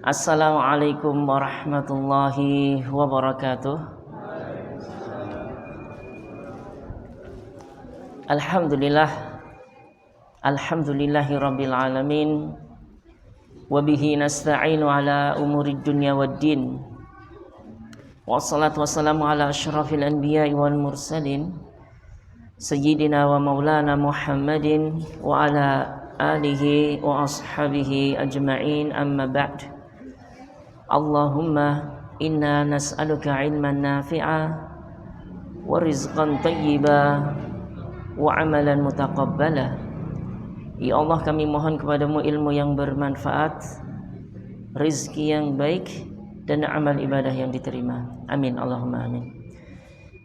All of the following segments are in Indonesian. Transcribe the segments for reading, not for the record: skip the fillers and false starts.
Assalamualaikum warahmatullahi wabarakatuh. Alhamdulillahi rabbil alamin. Wabihi nasta'inu ala umurid dunya waddin. Wassalatu wassalamu ala asyrafil anbiya'i wal mursalin Sayyidina wa maulana Muhammadin wa ala alihi wa ashabihi ajma'in, amma ba'd. Allahumma inna nas'aluka ilman nafi'a wa rizqan tayyiba wa amalan mutaqabbala. Ya Allah, kami mohon kepadamu ilmu yang bermanfaat, rizki yang baik, dan amal ibadah yang diterima. Amin, Allahumma amin.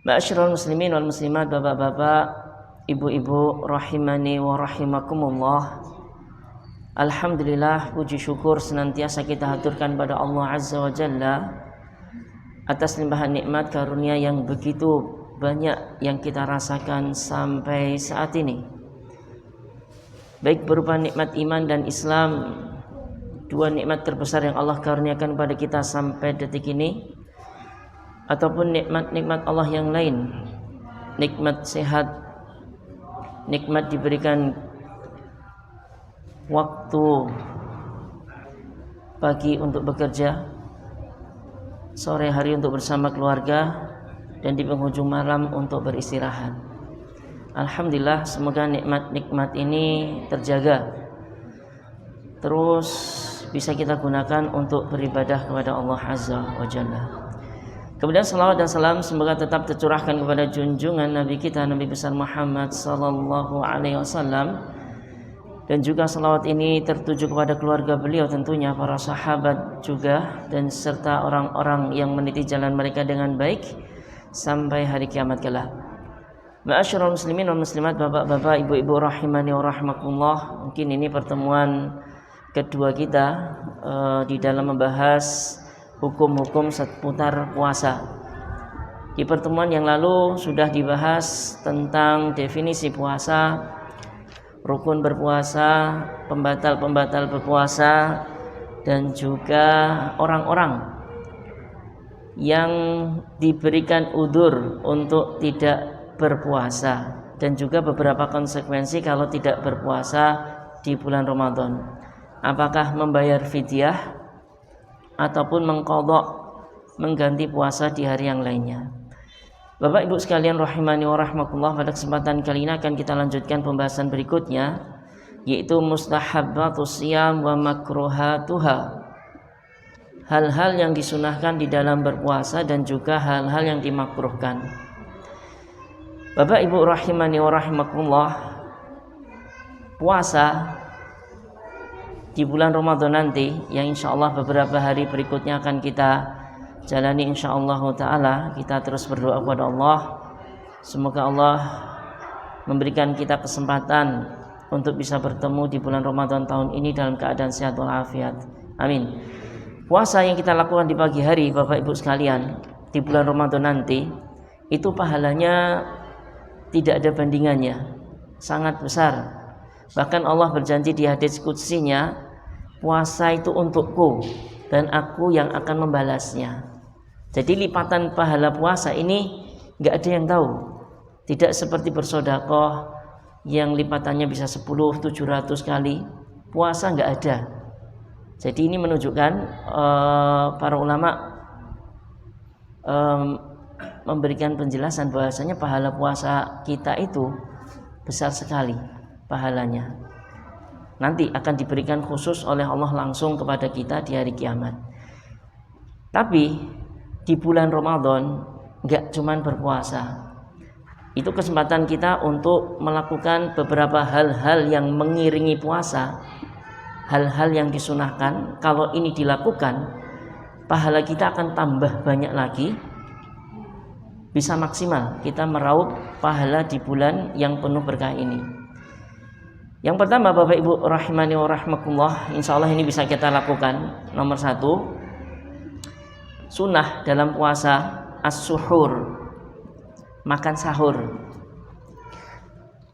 Ma'asyiral muslimin wal muslimat, bapak-bapak, ibu-ibu, rahimani wa rahimakumullah. Alhamdulillah, puji syukur senantiasa kita haturkan pada Allah Azza wa Jalla atas limpahan nikmat karunia yang begitu banyak yang kita rasakan sampai saat ini, baik berupa nikmat iman dan Islam, dua nikmat terbesar yang Allah karuniakan pada kita sampai detik ini, ataupun nikmat-nikmat Allah yang lain, nikmat sehat, nikmat diberikan waktu pagi untuk bekerja, sore hari untuk bersama keluarga, dan di penghujung malam untuk beristirahat. Alhamdulillah, semoga nikmat-nikmat ini terjaga, terus bisa kita gunakan untuk beribadah kepada Allah Azza wa Jalla. Kemudian salawat dan salam semoga tetap tercurahkan kepada junjungan Nabi kita, Nabi besar Muhammad sallallahu alaihi wasallam, dan juga salawat ini tertuju kepada keluarga beliau tentunya, para sahabat juga, dan serta orang-orang yang meniti jalan mereka dengan baik sampai hari kiamat kelak. Ma'asyiral muslimin wal muslimat, bapak-bapak, ibu-ibu, rahimani wa rahmakumullah. Mungkin ini pertemuan kedua kita di dalam membahas hukum-hukum seputar puasa. Di pertemuan yang lalu sudah dibahas tentang definisi puasa, rukun berpuasa, pembatal-pembatal berpuasa, dan juga orang-orang yang diberikan udzur untuk tidak berpuasa, dan juga beberapa konsekuensi kalau tidak berpuasa di bulan Ramadan. Apakah membayar fidyah ataupun mengqadha, mengganti puasa di hari yang lainnya. Bapak Ibu sekalian rahimani wa rahmakumullah, pada kesempatan kali ini akan kita lanjutkan pembahasan berikutnya, yaitu mustahabbatus shiyam wa makruhatuha. Hal-hal yang disunahkan di dalam berpuasa dan juga hal-hal yang dimakruhkan. Bapak Ibu rahimani wa rahimakumullah, puasa di bulan Ramadan nanti, yang insyaallah beberapa hari berikutnya akan kita jalani insyaallah ta'ala, kita terus berdoa kepada Allah, semoga Allah memberikan kita kesempatan untuk bisa bertemu di bulan Ramadan tahun ini dalam keadaan sehat walafiat. Amin. Puasa yang kita lakukan di pagi hari, Bapak Ibu sekalian, di bulan Ramadan nanti, itu pahalanya tidak ada bandingannya, sangat besar. Bahkan Allah berjanji di hadits qudsinya, puasa itu untukku dan aku yang akan membalasnya. Jadi lipatan pahala puasa ini nggak ada yang tahu. Tidak seperti bersedekah yang lipatannya bisa 10-700 kali. Puasa nggak ada. Jadi ini menunjukkan para ulama memberikan penjelasan bahwasanya pahala puasa kita itu besar sekali pahalanya. Nanti akan diberikan khusus oleh Allah langsung kepada kita di hari kiamat. Tapi di bulan Ramadan enggak cuman berpuasa. Itu kesempatan kita untuk melakukan beberapa hal-hal yang mengiringi puasa, hal-hal yang disunahkan. Kalau ini dilakukan, pahala kita akan tambah banyak lagi, bisa maksimal kita meraup pahala di bulan yang penuh berkah ini. Yang pertama, Bapak Ibu rahimani wa rahmakumullah, insyaallah ini bisa kita lakukan. Nomor 1, sunnah dalam puasa as-suhur, makan sahur.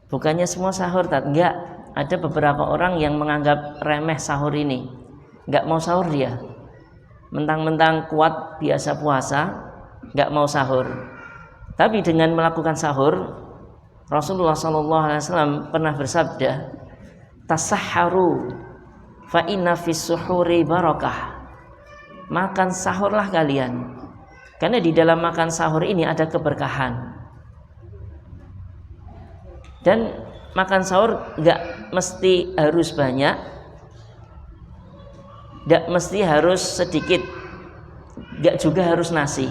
Bukannya semua sahur, enggak. Ada beberapa orang yang menganggap remeh sahur ini, enggak mau sahur dia. mentang-mentang kuat biasa puasa, nggak mau sahur. Tapi dengan melakukan sahur, Rasulullah SAW pernah bersabda, tasahharu fa inna fis suhuri barakah. Makan sahurlah kalian, karena di dalam makan sahur ini ada keberkahan. Dan makan sahur nggak mesti harus banyak, nggak mesti harus sedikit, nggak juga harus nasi.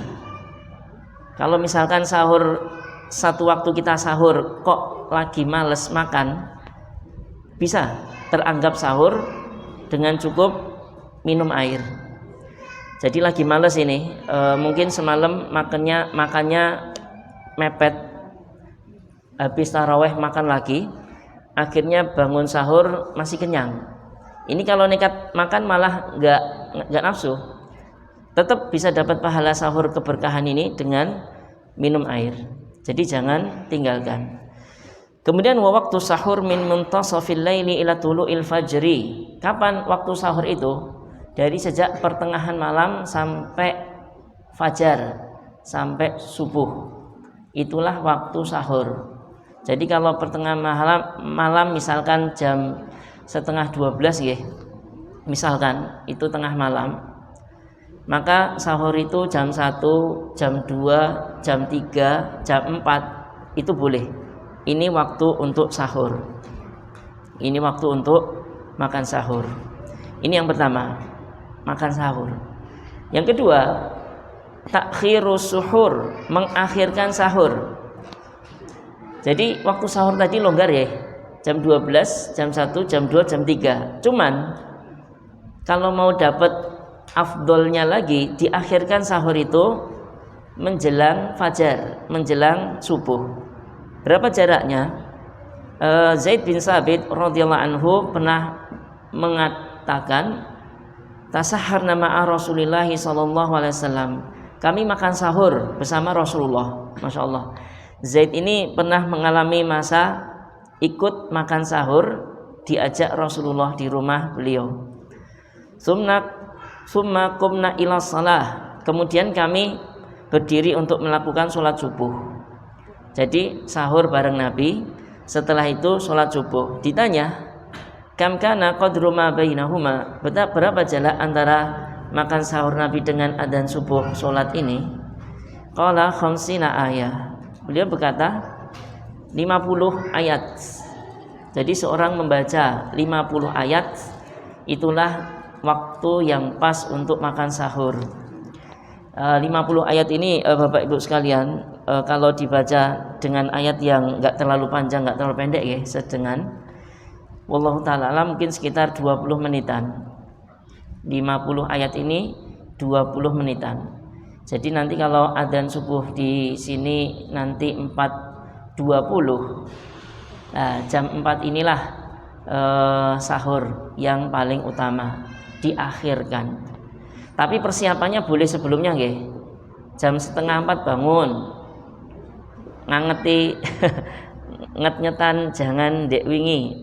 Kalau misalkan sahur, satu waktu kita sahur kok lagi males makan, bisa teranggap sahur dengan cukup minum air. Jadi lagi males ini, mungkin semalam makannya mepet, habis taraweh makan lagi, akhirnya bangun sahur masih kenyang. Ini kalau nekat makan malah nggak nafsu, tetap bisa dapat pahala sahur keberkahan ini dengan minum air. Jadi jangan tinggalkan. Kemudian waktu sahur min muntasafil laili ila tulu'il fajri. Kapan waktu sahur itu? Dari sejak pertengahan malam sampai fajar, sampai subuh. Itulah waktu sahur. Jadi kalau pertengahan malam misalkan jam 11:30 ya, misalkan itu tengah malam, maka sahur itu jam 1, jam 2, jam 3, jam 4 itu boleh. Ini waktu untuk sahur. Ini waktu untuk makan sahur. Ini yang pertama, makan sahur. Yang kedua, takhirus suhur, mengakhirkan sahur. Jadi waktu sahur tadi longgar ya, jam 12, jam 1, jam 2, jam 3. Cuman kalau mau dapat afdolnya lagi, diakhirkan sahur itu menjelang fajar, menjelang subuh. Berapa jaraknya? Zaid bin Sabit radhiyallahu anhu pernah mengatakan, tasahharna ma'a Rasulillah sallallahu alaihi wasallam. Kami makan sahur bersama Rasulullah. Masya Allah. Zaid ini pernah mengalami masa ikut makan sahur, diajak Rasulullah di rumah beliau. Summa qumna ila shalah. Kemudian kami berdiri untuk melakukan sholat subuh. Jadi sahur bareng Nabi, setelah itu sholat subuh. Ditanya, kam kana qadru ma bainahuma, berapa jarak antara makan sahur Nabi dengan adzan subuh sholat ini? Qala khamsina ayat. Beliau berkata 50 ayat. Jadi seorang membaca 50 ayat, itulah waktu yang pas untuk makan sahur. 50 ayat ini Bapak Ibu sekalian, kalau dibaca dengan ayat yang enggak terlalu panjang, enggak terlalu pendek ya, sedengan, wallahu ta'ala alam, mungkin sekitar 20 menitan. 50 ayat ini 20 menitan. Jadi nanti kalau adzan subuh di sini nanti 4.20, jam 4 inilah sahur yang paling utama diakhirkan. Tapi persiapannya boleh sebelumnya nggih. Jam 3:30 bangun, ngangeti nget-ngetan jangan ndek wingi.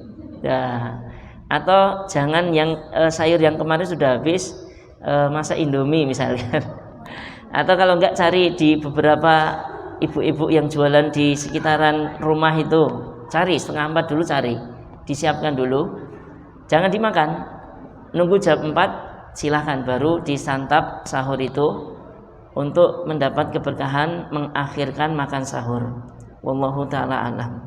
Atau jangan yang sayur yang kemarin sudah habis, masak Indomie misalkan. Atau kalau enggak, cari di beberapa ibu-ibu yang jualan di sekitaran rumah itu, cari 3:30 dulu, cari, disiapkan dulu, jangan dimakan, nunggu jam 4 silahkan baru disantap sahur itu untuk mendapat keberkahan mengakhirkan makan sahur. Wallahu ta'ala alam.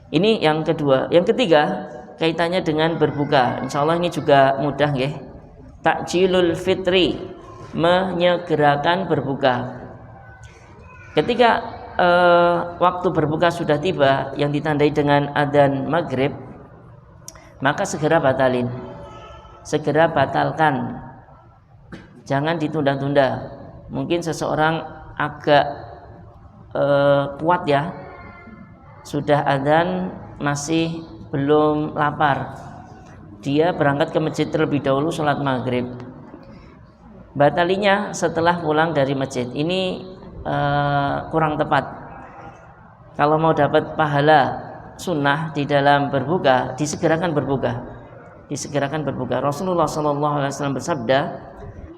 Ini yang kedua. Yang ketiga kaitannya dengan berbuka. Insyaallah ini juga mudah ya. Takjilul fitri, menyegerakan berbuka. Ketika waktu berbuka sudah tiba yang ditandai dengan adzan maghrib, maka segera batalin, segera batalkan, jangan ditunda-tunda. Mungkin seseorang agak kuat ya, sudah adzan masih belum lapar, dia berangkat ke masjid terlebih dahulu sholat maghrib, batalinya setelah pulang dari masjid. Ini kurang tepat. Kalau mau dapat pahala sunnah di dalam berbuka, disegerakan berbuka, disegerakan berbuka. Rasulullah SAW bersabda,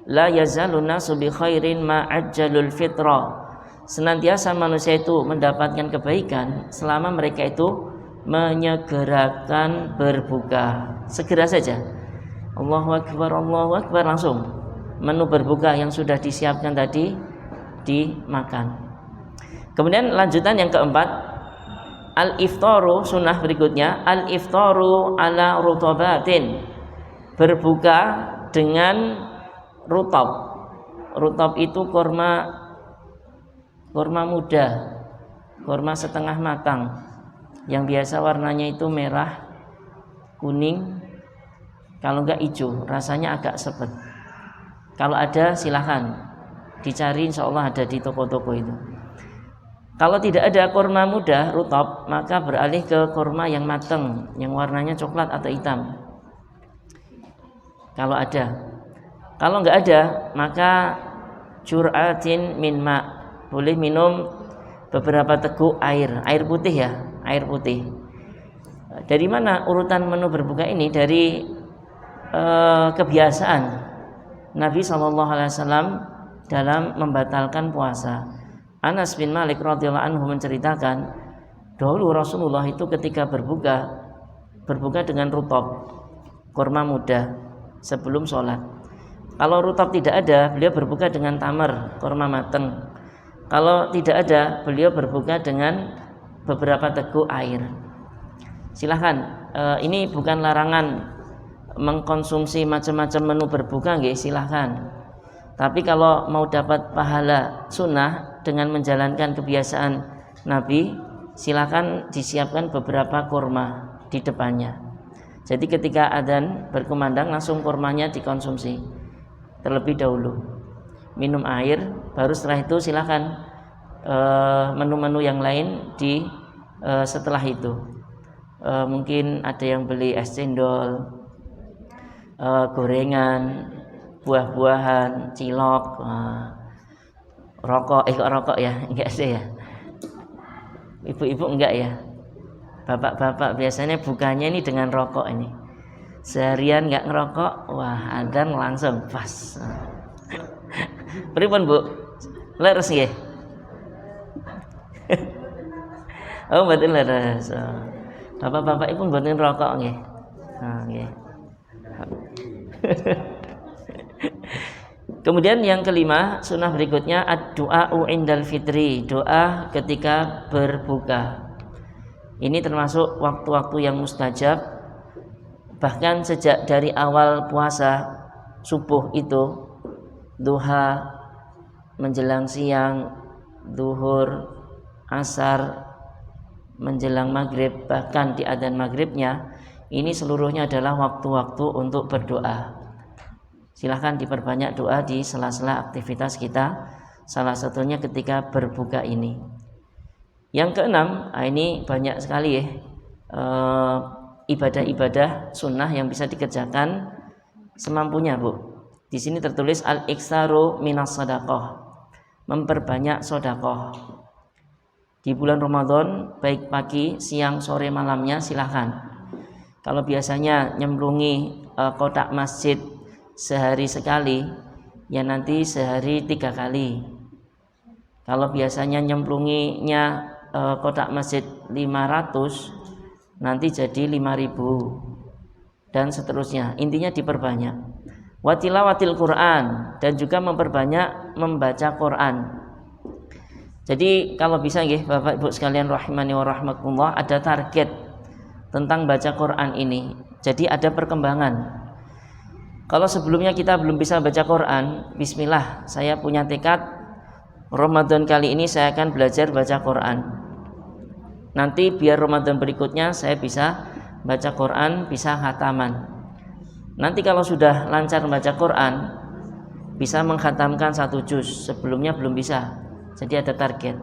la yazalun nasu bi khairin ma ajjalul fitra. Senantiasa manusia itu mendapatkan kebaikan selama mereka itu menyegerakan berbuka. Segera saja. Allahu Akbar langsung menu berbuka yang sudah disiapkan tadi dimakan. Kemudian lanjutan yang keempat, al-iftaru, sunnah berikutnya, al-iftaru ala rutabatin, berbuka dengan rutab. Rutab itu kurma muda, kurma setengah matang, yang biasa warnanya itu merah, kuning, kalau enggak hijau, rasanya agak sepet. Kalau ada silahkan dicari, insya Allah ada di toko-toko itu. Kalau tidak ada kurma muda, rutab, maka beralih ke kurma yang matang, yang warnanya coklat atau hitam. Kalau ada. Kalau enggak ada, maka jur'atin min ma', boleh minum beberapa teguk air putih ya, air putih. Dari mana urutan menu berbuka ini? Dari kebiasaan Nabi SAW dalam membatalkan puasa. Anas bin Malik radhiyallahu anhu menceritakan, dahulu Rasulullah itu ketika berbuka dengan rutab, kurma muda, sebelum sholat. Kalau rutab tidak ada, beliau berbuka dengan tamar, kurma matang. Kalau tidak ada, beliau berbuka dengan beberapa teguk air. Silahkan, ini bukan larangan mengkonsumsi macam-macam menu berbuka, nggih, silahkan. Tapi kalau mau dapat pahala sunnah dengan menjalankan kebiasaan Nabi, silahkan disiapkan beberapa kurma di depannya. Jadi ketika adzan berkumandang, langsung kurmanya dikonsumsi terlebih dahulu. Minum air, baru setelah itu silakan menu-menu yang lain di setelah itu. Mungkin ada yang beli es cendol, gorengan, buah-buahan, cilok, rokok. Kok rokok ya? Enggak sih ya. Ibu-ibu enggak ya. Bapak-bapak biasanya bukanya ini dengan rokok ini. Seharian enggak ngerokok, wah adzan langsung pas. Pripun Bu? Leres nggih? Oh, mboten leres. Bapak-bapak ibu mboten rokok nggih. Nah, nggih. Kemudian yang kelima, sunnah berikutnya ad-du'a'u indal fitri, doa ketika berbuka. Ini termasuk waktu-waktu yang mustajab. Bahkan sejak dari awal puasa subuh itu, duha, menjelang siang, duhur, asar, menjelang maghrib, bahkan di adzan maghribnya, ini seluruhnya adalah waktu-waktu untuk berdoa. Silahkan diperbanyak doa di sela-sela aktivitas kita, salah satunya ketika berbuka ini. Yang keenam, ini banyak sekali ya ibadah-ibadah sunnah yang bisa dikerjakan semampunya, Bu. Di sini tertulis al-iktsaru minas shadaqah, memperbanyak sedekah. Di bulan Ramadan, baik pagi, siang, sore, malamnya silahkan. Kalau biasanya nyemplungi kotak masjid sehari sekali, ya nanti sehari 3 kali. Kalau biasanya nyemplunginya kotak masjid 500, nanti jadi 5.000 dan seterusnya. Intinya diperbanyak. Watilawatil Quran, dan juga memperbanyak membaca Quran. Jadi kalau bisa nggih Bapak Ibu sekalian rahimani wa rahmakumullah, ada target tentang baca Quran ini. Jadi ada perkembangan. Kalau sebelumnya kita belum bisa baca Quran, bismillah, saya punya tekad Ramadan kali ini saya akan belajar baca Quran. Nanti biar Ramadan berikutnya saya bisa baca Quran, bisa khataman. Nanti kalau sudah lancar membaca Quran, bisa mengkhatamkan 1 juz. Sebelumnya belum bisa, jadi ada target.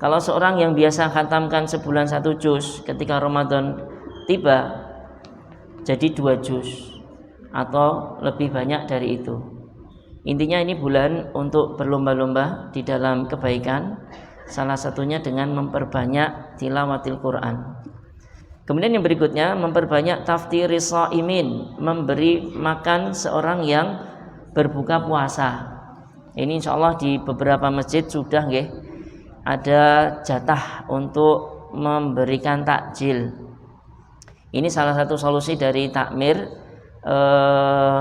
Kalau seorang yang biasa khatamkan sebulan 1 juz, ketika Ramadan tiba jadi 2 juz atau lebih banyak dari itu. Intinya ini bulan untuk berlomba-lomba di dalam kebaikan, salah satunya dengan memperbanyak tilawatil Quran. Kemudian yang berikutnya, memperbanyak taftiris shaimin, memberi makan seorang yang berbuka puasa. Ini insya Allah di beberapa masjid sudah nggih ada jatah untuk memberikan takjil. Ini salah satu solusi dari takmir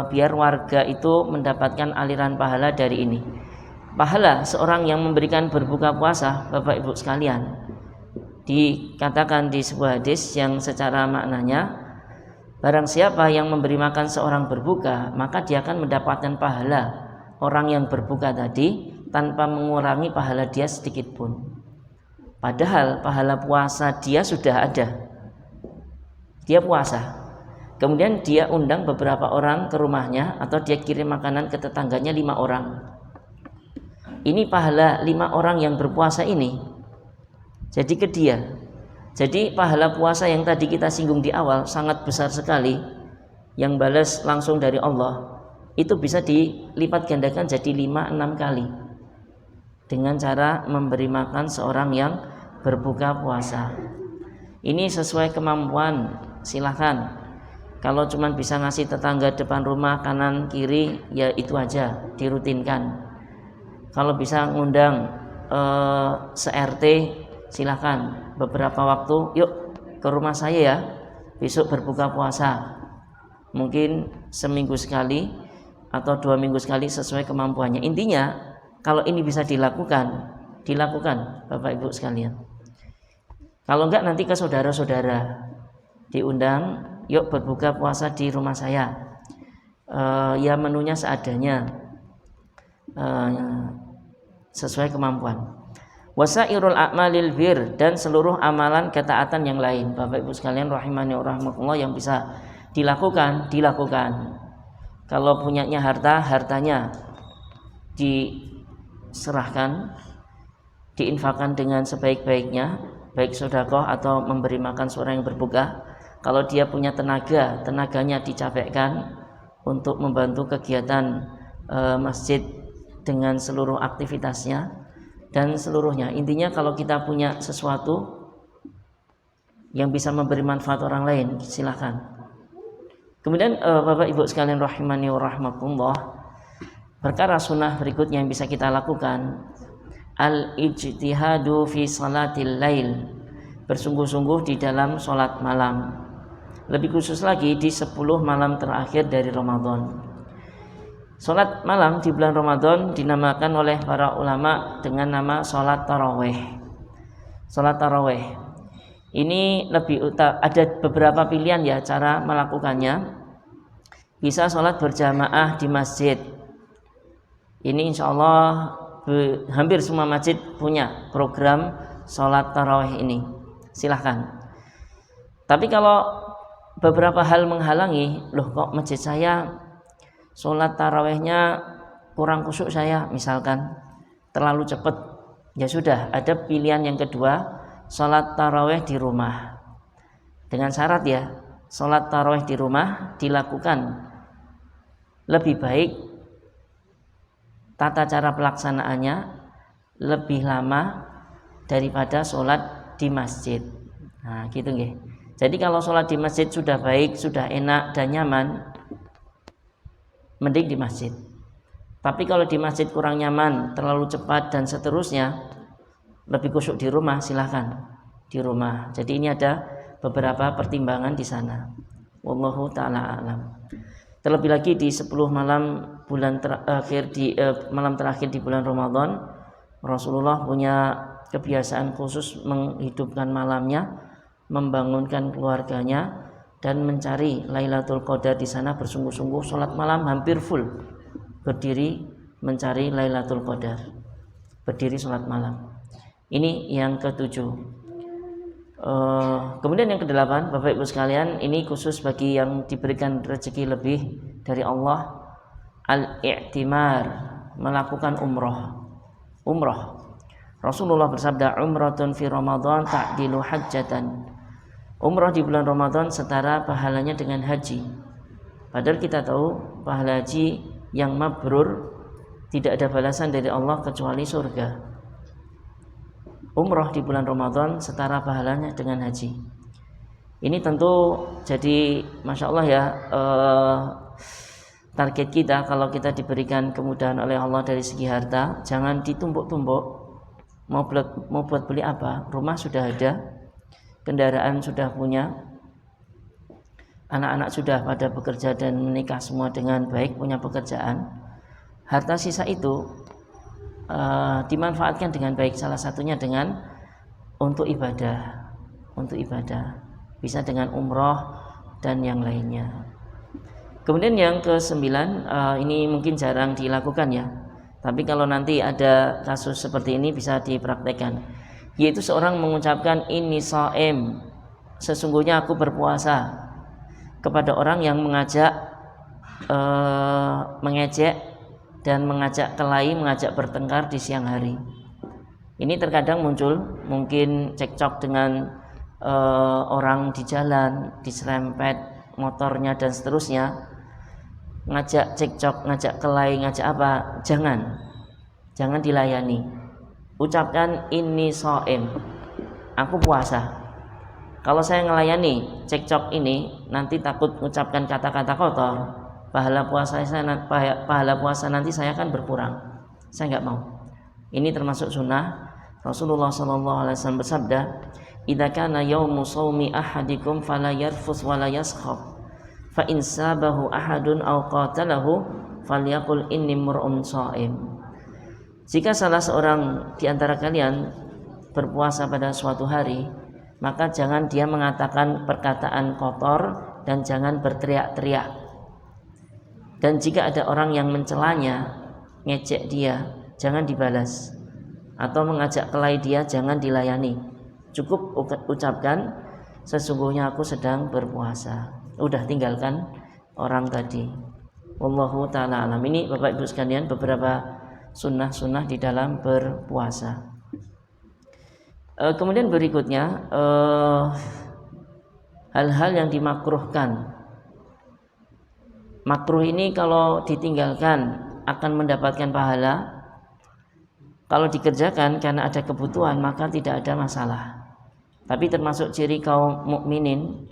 biar warga itu mendapatkan aliran pahala dari ini. Pahala seorang yang memberikan berbuka puasa, Bapak Ibu sekalian, dikatakan di sebuah hadis yang secara maknanya, barang siapa yang memberi makan seorang berbuka, maka dia akan mendapatkan pahala orang yang berbuka tadi tanpa mengurangi pahala dia sedikit pun. Padahal pahala puasa dia sudah ada. Dia puasa. Kemudian dia undang beberapa orang ke rumahnya atau dia kirim makanan ke tetangganya 5 orang. Ini pahala 5 orang yang berpuasa ini jadi ke dia. Jadi pahala puasa yang tadi kita singgung di awal sangat besar sekali, yang balas langsung dari Allah itu bisa dilipat gandakan jadi 5-6 kali dengan cara memberi makan seorang yang berbuka puasa. Ini sesuai kemampuan, silahkan. Kalau cuma bisa ngasih tetangga depan rumah kanan kiri, ya itu aja dirutinkan. Kalau bisa ngundang se-RT, silahkan beberapa waktu, yuk ke rumah saya ya, besok berbuka puasa. Mungkin seminggu sekali atau 2 minggu sekali sesuai kemampuannya. Intinya kalau ini bisa dilakukan Bapak Ibu sekalian. Kalau enggak nanti ke saudara-saudara diundang, yuk berbuka puasa di rumah saya. Ya menunya seadanya, sesuai kemampuan. Wasairul a'malil bir, dan seluruh amalan ketaatan yang lain, Bapak Ibu sekalian rahimani wa rahmatullah, yang bisa dilakukan. Kalau punyanya hartanya diserahkan, diinfakkan dengan sebaik-baiknya, baik sedekah atau memberi makan seorang yang berbuka. Kalau dia punya tenaganya dicapekkan untuk membantu kegiatan masjid dengan seluruh aktivitasnya dan seluruhnya. Intinya kalau kita punya sesuatu yang bisa memberi manfaat orang lain, silakan. Kemudian Bapak Ibu sekalian rahimani wa rahmatullah, perkara sunnah berikutnya yang bisa kita lakukan, al-ijtihadu fi salatil lail, bersungguh-sungguh di dalam sholat malam. Lebih khusus lagi di 10 malam terakhir dari Ramadan. Sholat malam di bulan Ramadan dinamakan oleh para ulama dengan nama sholat taraweh. Sholat taraweh ini ada beberapa pilihan ya cara melakukannya. Bisa sholat berjamaah di masjid. Ini insya Allah hampir semua masjid punya program sholat taraweh ini. Silahkan. Tapi kalau beberapa hal menghalangi, loh kok masjid saya sholat tarawehnya kurang khusyuk saya, misalkan terlalu cepat, ya sudah, ada pilihan yang kedua, sholat taraweh di rumah. Dengan syarat ya, sholat taraweh di rumah dilakukan lebih baik, tata cara pelaksanaannya lebih lama daripada sholat di masjid. Nah gitu nggih. Jadi kalau sholat di masjid sudah baik, sudah enak dan nyaman, mending di masjid. Tapi kalau di masjid kurang nyaman, terlalu cepat dan seterusnya, lebih khusyuk di rumah, silahkan di rumah. Jadi ini ada beberapa pertimbangan di sana. Wallahu ta'ala a'lam. Terlebih lagi di 10 malam malam terakhir di bulan Ramadan, Rasulullah punya kebiasaan khusus menghidupkan malamnya, membangunkan keluarganya dan mencari Lailatul Qadar di sana, bersungguh-sungguh sholat malam hampir full, berdiri mencari Lailatul Qadar, berdiri sholat malam. Ini yang ke-7. Kemudian yang ke-8, Bapak Ibu sekalian, ini khusus bagi yang diberikan rezeki lebih dari Allah, al-i'timar, melakukan umroh. Rasulullah bersabda, umratun fi Ramadan ta'dilu hajjatan. Umroh di bulan Ramadan setara pahalanya dengan haji. Padahal kita tahu pahala haji yang mabrur tidak ada balasan dari Allah kecuali surga. Umroh di bulan Ramadan setara pahalanya dengan haji. Ini tentu jadi Masya Allah ya, target kita kalau kita diberikan kemudahan oleh Allah dari segi harta, jangan ditumpuk-tumpuk. Mau buat beli apa? Rumah sudah ada, kendaraan sudah punya, anak-anak sudah pada bekerja dan menikah semua dengan baik, punya pekerjaan. Harta sisa itu dimanfaatkan dengan baik, salah satunya dengan untuk ibadah, bisa dengan umroh dan yang lainnya. Kemudian yang ke-9, ini mungkin jarang dilakukan ya, tapi kalau nanti ada kasus seperti ini bisa dipraktekkan, yaitu seorang mengucapkan ini shaim, sesungguhnya aku berpuasa, kepada orang yang mengajak mengejek dan mengajak kelahi, mengajak bertengkar di siang hari. Ini terkadang muncul, mungkin cekcok dengan orang di jalan, diserempet motornya dan seterusnya, ngajak cekcok, ngajak kelahi, ngajak apa, jangan dilayani. Ucapkan ini shaim, aku puasa. Kalau saya ngelayani cekcok ini, nanti takut mengucapkan kata-kata kotor, pahala puasa nanti saya akan berkurang. Saya nggak mau. Ini termasuk sunnah. Rasulullah SAW bersabda, "Idza kana yaumu shaumi ahadikum fala yarfus wala yaskhab, fa in sabahu ahadun aw qatalahu falyaqul inni mur'un shaim." Jika salah seorang di antara kalian berpuasa pada suatu hari, maka jangan dia mengatakan perkataan kotor dan jangan berteriak-teriak. Dan jika ada orang yang mencelanya, ngejek dia, jangan dibalas, atau mengajak kelahi dia, jangan dilayani. Cukup ucapkan sesungguhnya aku sedang berpuasa. Udah, tinggalkan orang tadi. Wallahu ta'ala alam. Ini Bapak Ibu sekalian beberapa sunnah-sunnah di dalam berpuasa. Kemudian berikutnya hal-hal yang dimakruhkan. Makruh ini kalau ditinggalkan akan mendapatkan pahala. Kalau dikerjakan karena ada kebutuhan maka tidak ada masalah. Tapi termasuk ciri kaum mukminin,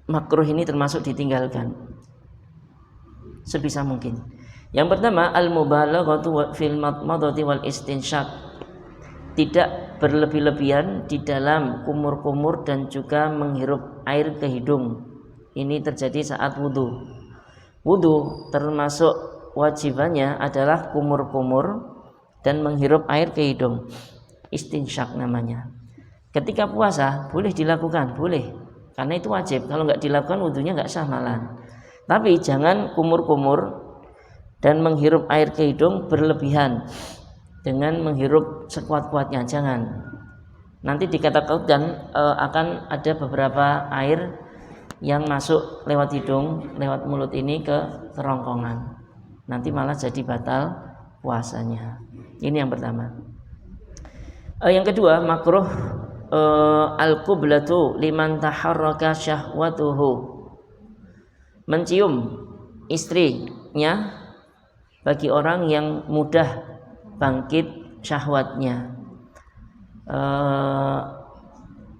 makruh ini termasuk ditinggalkan sebisa mungkin. Yang pertama, al-mubalaghatu fil madmadati wal istinsyaq. Tidak berlebih-lebihan di dalam kumur-kumur dan juga menghirup air ke hidung. Ini terjadi saat wudu. Wudu termasuk wajibannya adalah kumur-kumur dan menghirup air ke hidung. Istinsyaq namanya. Ketika puasa boleh dilakukan, boleh, karena itu wajib. Kalau nggak dilakukan wudunya nggak sah malah. Tapi jangan kumur-kumur dan menghirup air ke hidung berlebihan dengan menghirup sekuat-kuatnya, jangan. Nanti dikatakan akan ada beberapa air yang masuk lewat hidung, lewat mulut ini ke kerongkongan. Nanti malah jadi batal puasanya. Ini yang pertama. Yang kedua, makruh al-qiblatu liman taharraka syahwatuhu. Mencium istrinya bagi orang yang mudah bangkit syahwatnya.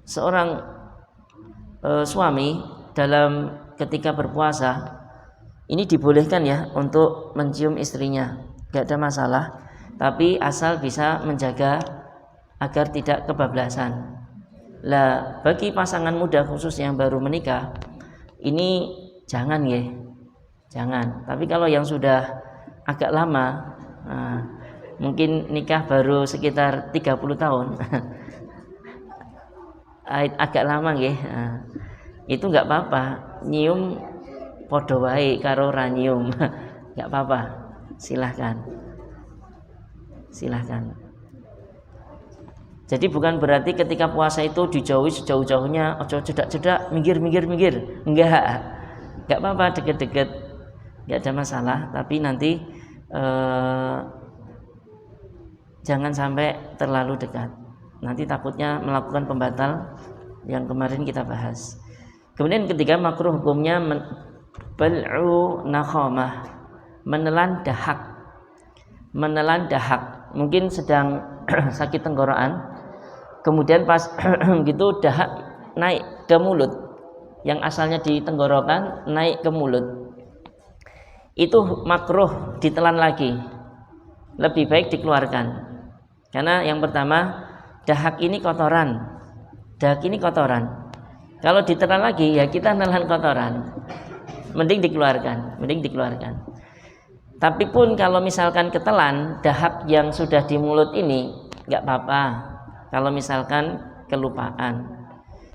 Seorang suami dalam ketika berpuasa ini dibolehkan ya untuk mencium istrinya, gak ada masalah, tapi asal bisa menjaga agar tidak kebablasan. Lah bagi pasangan muda khusus yang baru menikah ini jangan ya, jangan. Tapi kalau yang sudah agak lama, mungkin nikah baru sekitar 30 tahun agak lama ya, itu nggak apa-apa, nyium podo wae karo ra nyium nggak apa-apa, silahkan. Jadi bukan berarti ketika puasa itu dijauhi sejauh-jauhnya, ojo cedak-cedak, minggir, nggak apa-apa, deket-deket, nggak ada masalah. Tapi nanti jangan sampai terlalu dekat, nanti takutnya melakukan pembatal yang kemarin kita bahas. Kemudian ketiga, makruh hukumnya bal'u nakhamah, menelan dahak. Mungkin sedang sakit tenggorokan, kemudian pas gitu dahak naik ke mulut, yang asalnya di tenggorokan naik ke mulut. itu makruh ditelan lagi, lebih baik dikeluarkan. Karena yang pertama, dahak ini kotoran. Kalau ditelan lagi ya kita nelan kotoran. Mending dikeluarkan. Tapi pun kalau misalkan ketelan dahak yang sudah di mulut ini nggak apa-apa. Kalau misalkan kelupaan.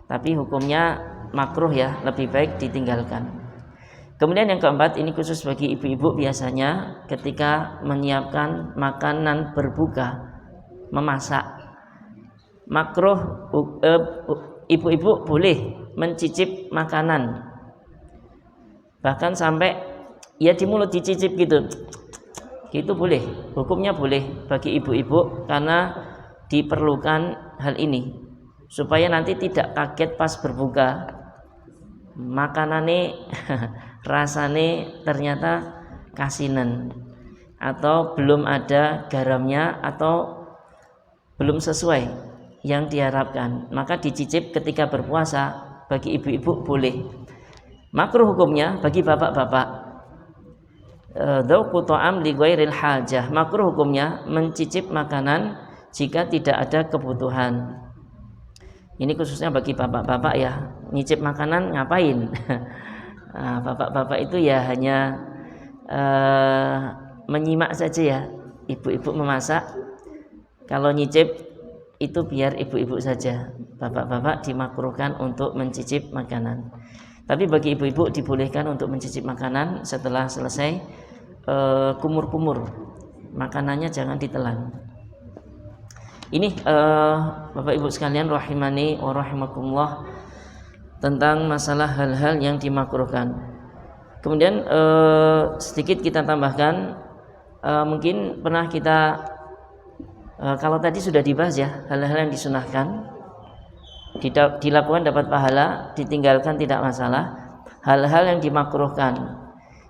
Tapi hukumnya makruh ya, lebih baik ditinggalkan. Kemudian yang keempat, ini khusus bagi ibu-ibu, biasanya ketika menyiapkan makanan berbuka, memasak, makruh ibu-ibu boleh mencicip makanan, bahkan sampai ya di mulut dicicip gitu boleh, hukumnya boleh bagi ibu-ibu, karena diperlukan hal ini supaya nanti tidak kaget pas berbuka makanannya rasane ternyata kasinen atau belum ada garamnya atau belum sesuai yang diharapkan. Maka dicicip ketika berpuasa bagi ibu-ibu boleh. Makruh hukumnya bagi bapak-bapak, dzauqu ta'am li ghairil hajah, makruh hukumnya mencicip makanan jika tidak ada kebutuhan. Ini khususnya bagi bapak-bapak ya, nyicip makanan ngapain? Nah, bapak-bapak itu ya hanya menyimak saja ya. Ibu-ibu memasak, kalau nyicip itu biar ibu-ibu saja. Bapak-bapak dimakruhkan untuk mencicip makanan. Tapi bagi ibu-ibu dibolehkan untuk mencicip makanan setelah selesai kumur-kumur. Makanannya jangan ditelan. Ini Bapak Ibu sekalian rahimani wa rahimakumullah, tentang masalah hal-hal yang dimakruhkan. Kemudian sedikit kita tambahkan, mungkin pernah kita kalau tadi sudah dibahas ya, hal-hal yang disunahkan dilakukan dapat pahala, ditinggalkan tidak masalah. Hal-hal yang dimakruhkan,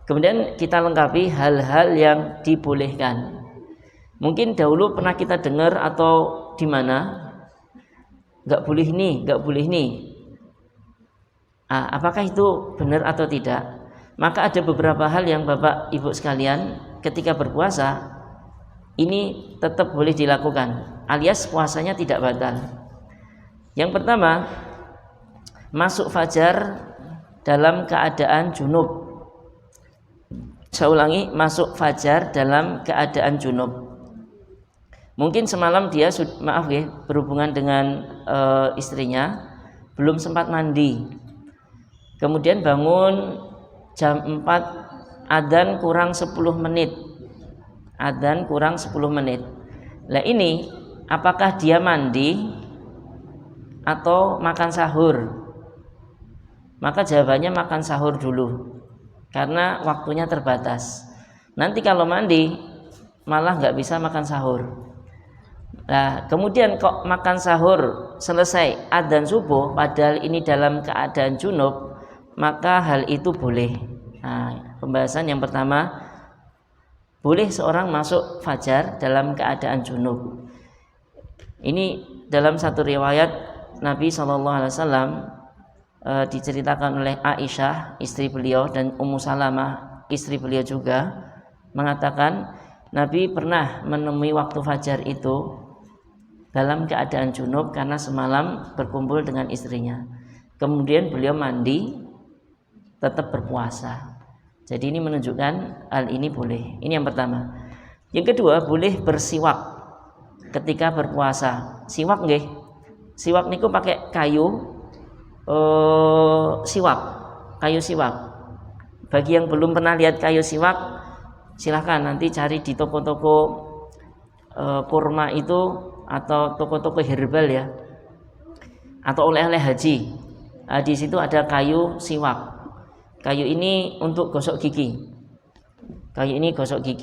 kemudian kita lengkapi hal-hal yang dibolehkan. Mungkin dahulu pernah kita dengar atau di mana nggak boleh ini. Apakah itu benar atau tidak? Maka ada beberapa hal yang Bapak Ibu sekalian ketika berpuasa ini tetap boleh dilakukan, alias puasanya tidak batal. Yang pertama, masuk fajar dalam keadaan junub. Saya ulangi, masuk fajar dalam keadaan junub. Mungkin semalam dia berhubungan dengan istrinya, belum sempat mandi. Kemudian bangun jam 4, adzan kurang 10 menit. Nah ini apakah dia mandi atau makan sahur? Maka jawabannya makan sahur dulu, karena waktunya terbatas. Nanti kalau mandi malah nggak bisa makan sahur. Nah, kemudian kok makan sahur selesai adzan subuh padahal ini dalam keadaan junub, maka hal itu boleh. Nah, pembahasan yang pertama, boleh seorang masuk fajar dalam keadaan junub. Ini dalam satu riwayat Nabi SAW diceritakan oleh Aisyah istri beliau dan Ummu Salamah istri beliau juga mengatakan Nabi pernah menemui waktu fajar itu dalam keadaan junub karena semalam berkumpul dengan istrinya. Kemudian beliau mandi, tetap berpuasa. Jadi ini menunjukkan hal ini boleh. Ini yang pertama. Yang kedua, boleh bersiwak ketika berpuasa. Siwak nggih. Siwak niku pakai kayu kayu siwak. Bagi yang belum pernah lihat kayu siwak, silahkan nanti cari di toko-toko kurma itu atau toko-toko herbal ya, atau oleh-oleh haji. Di situ ada kayu siwak. Kayu ini untuk gosok gigi.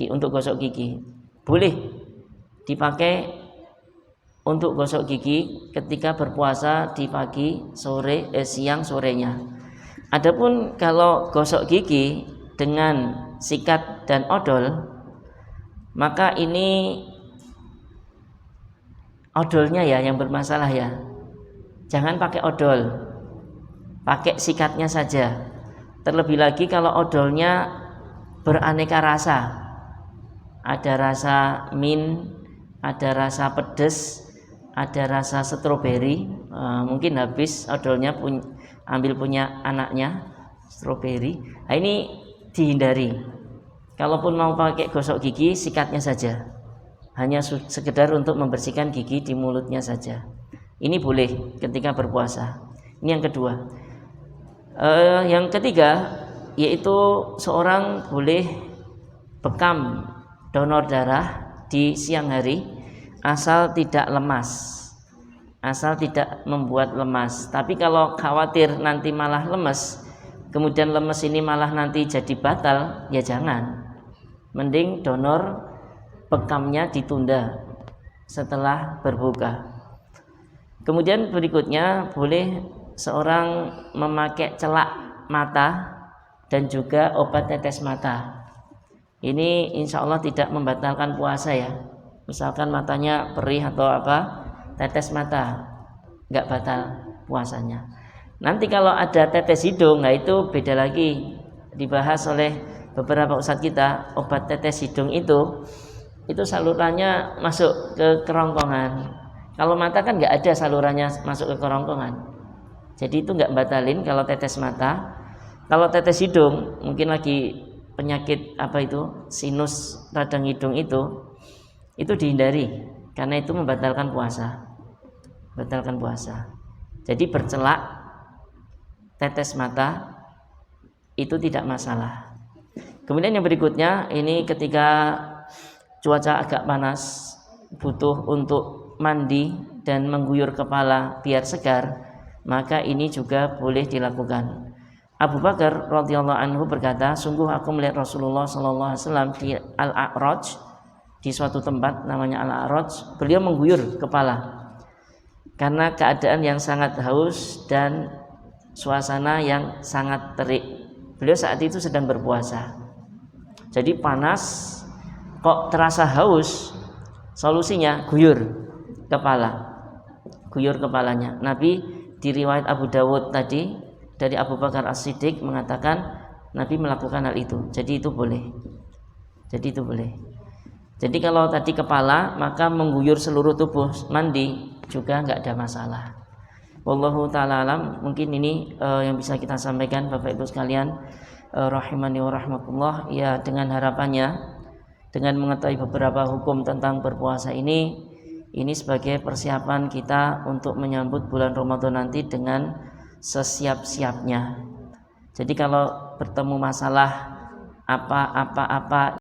Untuk gosok gigi. Boleh dipakai untuk gosok gigi ketika berpuasa di pagi, sore, siang, sorenya. Adapun kalau gosok gigi dengan sikat dan odol, maka ini odolnya ya yang bermasalah ya. Jangan pakai odol, pakai sikatnya saja. Terlebih lagi kalau odolnya beraneka rasa. Ada rasa mint, ada rasa pedas, ada rasa stroberi. Mungkin habis odolnya ambil punya anaknya stroberi. Nah, ini dihindari. Kalaupun mau pakai gosok gigi, sikatnya saja. Hanya sekedar untuk membersihkan gigi di mulutnya saja. Ini boleh ketika berpuasa. Ini yang kedua. Yang ketiga, yaitu seorang boleh bekam donor darah di siang hari asal tidak lemas, asal tidak membuat lemas. Tapi kalau khawatir nanti malah lemes, kemudian lemes ini malah nanti jadi batal, ya jangan. Mending donor bekamnya ditunda setelah berbuka. Kemudian berikutnya boleh seorang memakai celak mata dan juga obat tetes mata. Ini insya Allah tidak membatalkan puasa ya. Misalkan matanya perih atau apa, tetes mata, nggak batal puasanya. Nanti kalau ada tetes hidung, nah itu beda lagi, dibahas oleh beberapa ustadz kita. Obat tetes hidung itu salurannya masuk ke kerongkongan. Kalau mata kan nggak ada salurannya masuk ke kerongkongan, jadi itu nggak batalin kalau tetes mata. Kalau tetes hidung mungkin lagi penyakit apa itu sinus radang hidung itu dihindari karena itu membatalkan puasa. Jadi bercelak tetes mata itu tidak masalah. Kemudian yang berikutnya, ini ketika cuaca agak panas, butuh untuk mandi dan mengguyur kepala biar segar, maka ini juga boleh dilakukan. Abu Bakar radhiyallahu anhu berkata, sungguh aku melihat Rasulullah sallallahu alaihi wasallam di Al-A'raj, di suatu tempat namanya Al-A'raj, beliau mengguyur kepala karena keadaan yang sangat haus dan suasana yang sangat terik. Beliau saat itu sedang berpuasa, jadi panas kok terasa haus, solusinya guyur kepalanya. Nabi di riwayat Abu Dawud tadi dari Abu Bakar As-Siddiq mengatakan Nabi melakukan hal itu. Jadi itu boleh. Jadi kalau tadi kepala, maka mengguyur seluruh tubuh mandi juga nggak ada masalah. Wallahu ta'ala alam. Mungkin ini yang bisa kita sampaikan Bapak Ibu sekalian, rahimani wa rahmatullah. Ya, dengan harapannya dengan mengetahui beberapa hukum tentang berpuasa ini sebagai persiapan kita untuk menyambut bulan Ramadan nanti dengan sesiap-siapnya. Jadi kalau bertemu masalah apa